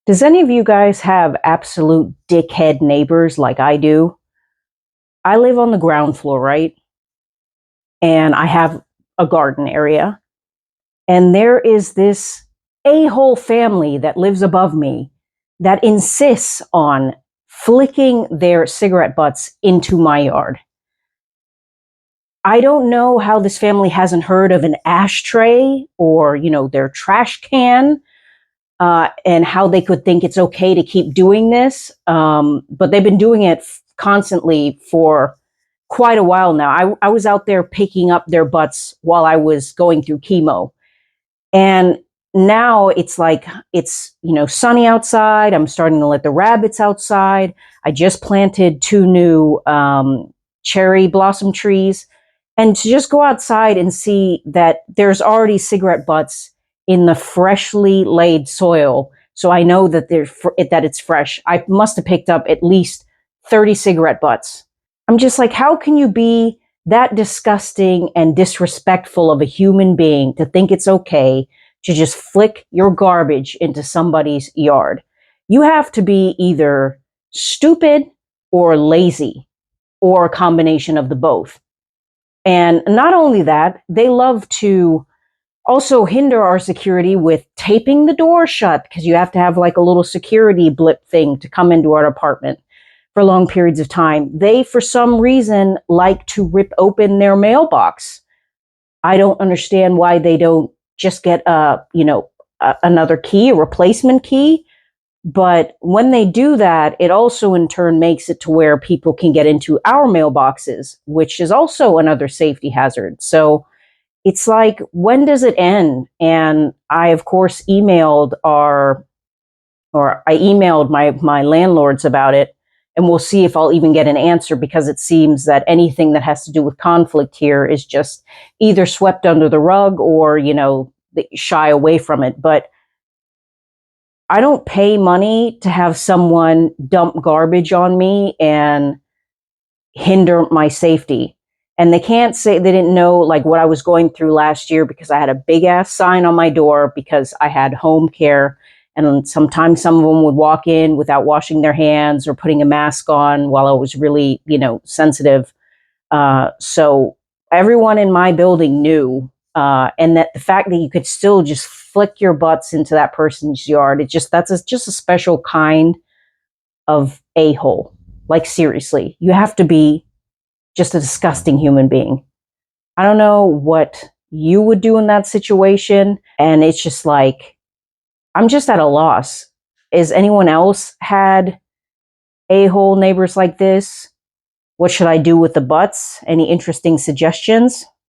Does any of you guys have absolute dickhead neighbors like I do? I live on the ground floor, right? And I have a garden area. And there is this a-hole family that lives above me that insists on flicking their cigarette butts into my yard. I don't know how this family hasn't heard of an ashtray or, their trash can, and how they could think it's okay to keep doing this. But they've been doing it constantly for quite a while now. I was out there picking up their butts while I was going through chemo. And now it's like, sunny outside. I'm starting to let the rabbits outside. I just planted two new cherry blossom trees. And to just go outside and see that there's already cigarette butts in the freshly laid soil, so I know that that it's fresh. I must have picked up at least 30 cigarette butts. I'm just like, how can you be that disgusting and disrespectful of a human being to think it's okay to just flick your garbage into somebody's yard? You have to be either stupid or lazy, or a combination of the both. And not only that, they love to also hinder our security with taping the door shut, because you have to have like a little security blip thing to come into our apartment for long periods of time. They, for some reason, like to rip open their mailbox. I don't understand why they don't just get another key, a replacement key. But when they do that, it also in turn makes it to where people can get into our mailboxes, which is also another safety hazard. So it's like, when does it end? And I, of course, I emailed my landlords about it, and we'll see if I'll even get an answer, because it seems that anything that has to do with conflict here is just either swept under the rug or, they shy away from it. But I don't pay money to have someone dump garbage on me and hinder my safety. And they can't say they didn't know like what I was going through last year, because I had a big ass sign on my door because I had home care. And sometimes some of them would walk in without washing their hands or putting a mask on while I was really, sensitive. So everyone in my building knew. And that the fact that you could still just flick your butts into that person's yard, that's just a special kind of a-hole. Like, seriously, you have to be just a disgusting human being. I don't know what you would do in that situation. And it's just like, I'm just at a loss. Is anyone else had a-hole neighbors like this? What should I do with the butts? Any interesting suggestions?